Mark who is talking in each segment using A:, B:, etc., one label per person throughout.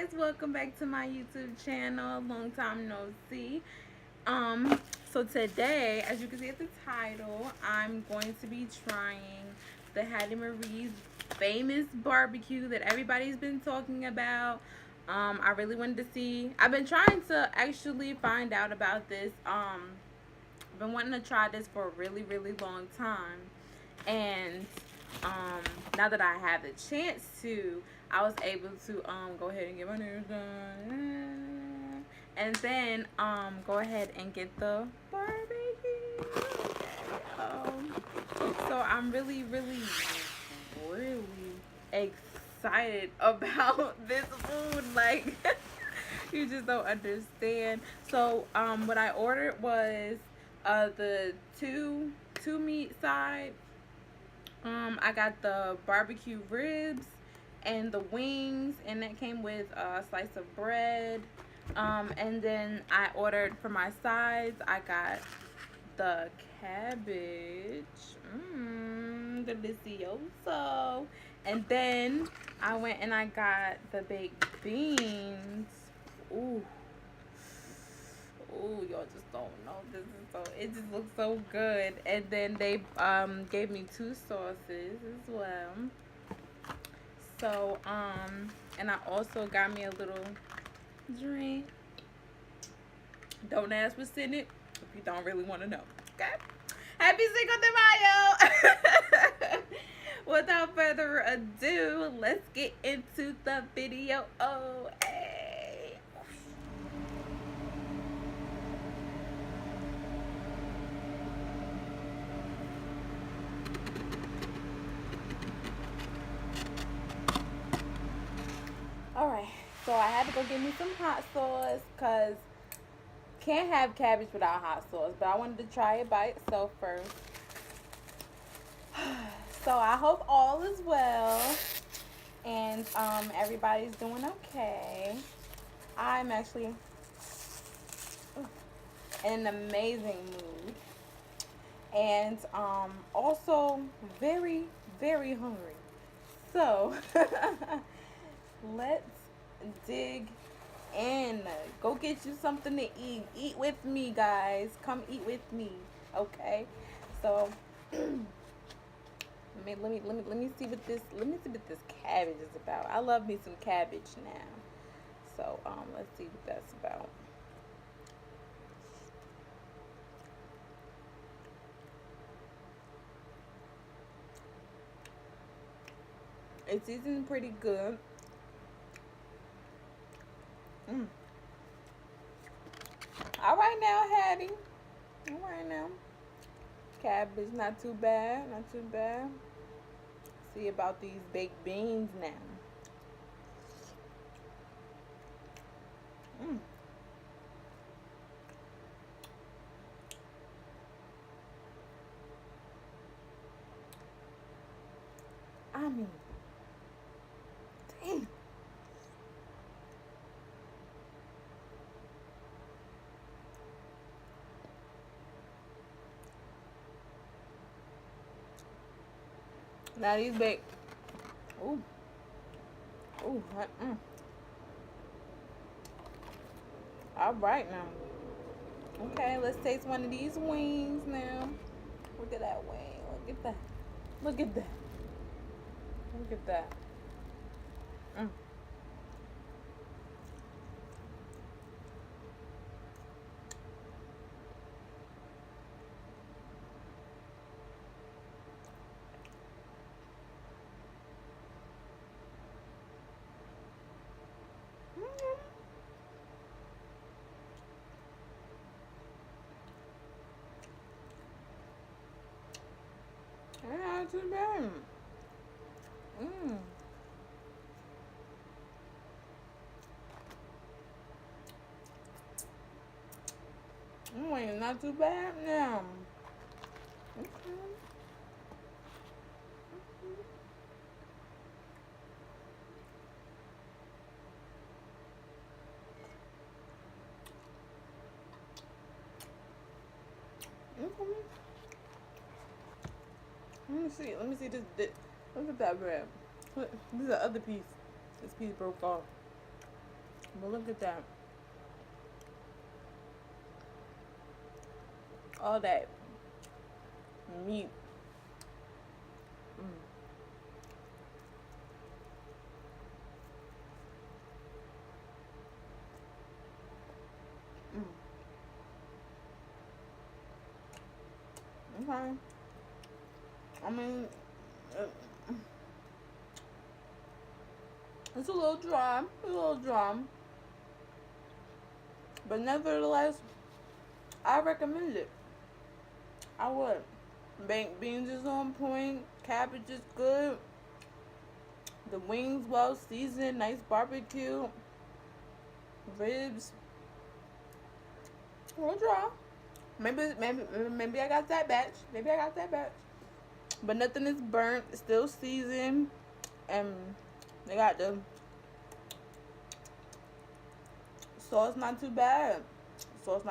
A: guys, welcome back to my YouTube channel. Long time no see. So today, as you can see at the title, I'm going to be trying the Hattie Marie's famous barbecue that everybody's been talking about. I really wanted to see. I've been trying to actually find out about this. I've been wanting to try this for a really, really long time, and now that I have the chance to, I was able to go ahead and get my nails done, and then go ahead and get the barbecue. So I'm really, really, really excited about this food. Like, you just don't understand. So what I ordered was the two meat side. I got the barbecue ribs and the wings, and that came with a slice of bread. And then I ordered for my sides, I got the cabbage, delicioso. And then I went and I got the baked beans. Ooh. Ooh, y'all just don't know. This is so, it just looks so good. And then they gave me two sauces as well. So and I also got me a little drink. Don't ask what's in it if you don't really want to know. Okay? Happy Cinco de Mayo! Without further ado, let's get into the video. Oh, hey. Alright, so I had to go get me some hot sauce because can't have cabbage without hot sauce, but I wanted to try it by itself first. So I hope all is well and everybody's doing okay. I'm actually in an amazing mood and also very, very hungry. So let's dig in. Go get you something to eat. Eat with me, guys. Come eat with me. Okay? So let me see what this cabbage is about. I love me some cabbage now. So let's see what that's about. It's seasoned pretty good. All right now, Hattie. All right now. Cabbage, not too bad. Not too bad. See about these baked beans now. I mean, dang. Now these baked. Ooh. Ooh. All right now. Okay, let's taste one of these wings now. Look at that wing. Look at that. Look at that. Look at that. Not too bad. Wait, not too bad now. Let me see. Let me see this. Look at that bread. Look, this is the other piece. This piece broke off. But look at that. All that meat. Okay. I mean, uh, it's a little dry. But nevertheless, I recommend it. I would. Baked beans is on point. Cabbage is good. The wings well seasoned. Nice barbecue. Ribs. A little dry. Maybe I got that batch. But nothing is burnt. It's still seasoned. And they got the sauce not too bad. Okay.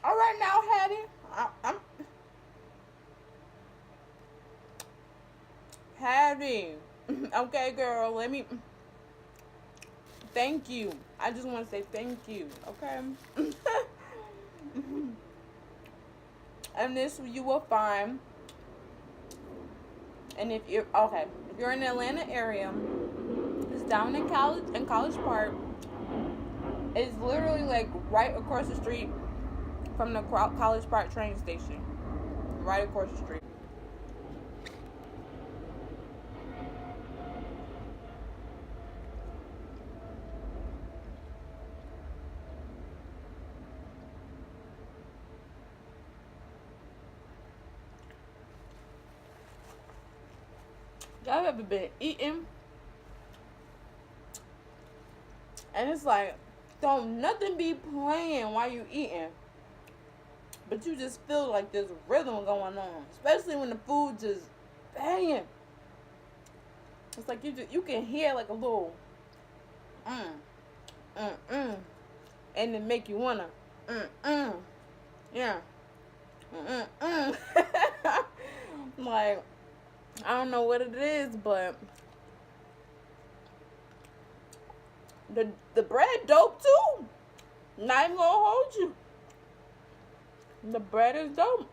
A: All right now, Hattie. I'm Hattie. Okay, girl. Let me. Thank you. I just want to say thank you. Okay. And this you will find. And if you're in the Atlanta area, it's down in College Park. It's literally like right across the street from the College Park train station. Right across the street. Y'all ever been eating and it's like don't nothing be playing while you eating, but you just feel like there's rhythm going on, especially when the food just banging. It's like you can hear like a little and it make you wanna yeah like I don't know what it is, but the bread dope too. Not even gonna hold you. The bread is dope.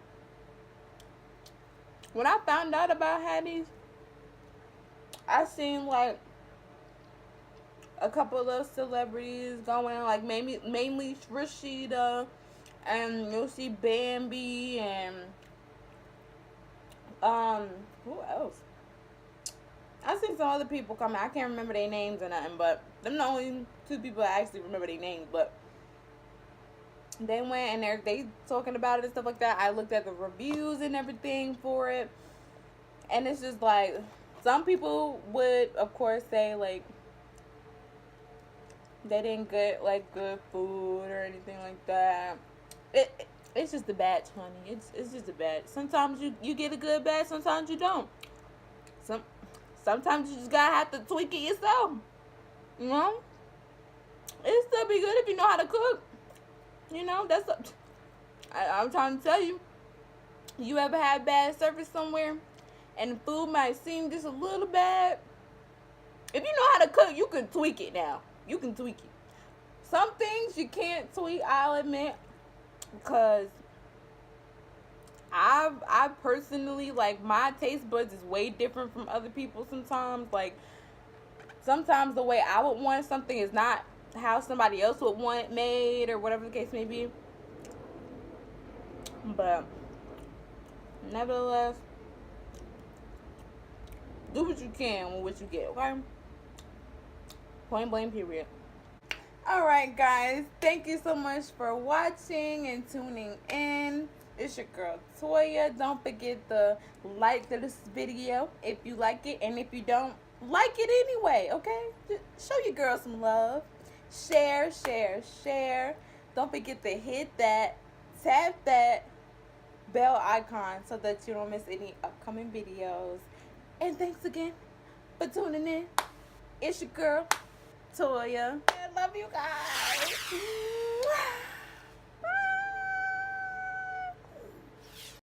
A: When I found out about Hattie's, I seen like a couple of celebrities going, like mainly Rashida, and you'll see Bambi and who else? I seen some other people coming. I can't remember their names or nothing, but them the only two people I actually remember their names. But they went and they talking about it and stuff like that. I looked at the reviews and everything for it, and it's just like some people would, of course, say like they didn't get like good food or anything like that. It's just a batch, honey. It's just a batch. Sometimes you get a good batch, sometimes you don't. Sometimes you just gotta have to tweak it yourself. You know? It'll still be good if you know how to cook. You know, I'm trying to tell you. You ever had bad service somewhere and the food might seem just a little bad? If you know how to cook, you can tweak it now. You can tweak it. Some things you can't tweak, I'll admit. Because I personally, like, my taste buds is way different from other people sometimes. Like, sometimes the way I would want something is not how somebody else would want it made, or whatever the case may be. But nevertheless, do what you can with what you get, okay? Point blank, period. Alright, guys, thank you so much for watching and tuning in. It's your girl Toya. Don't forget to like this video if you like it, and if you don't, like it anyway, okay? Just show your girl some love. Share. Don't forget to hit that, tap that bell icon so that you don't miss any upcoming videos. And thanks again for tuning in. It's your girl Toya. I love you guys.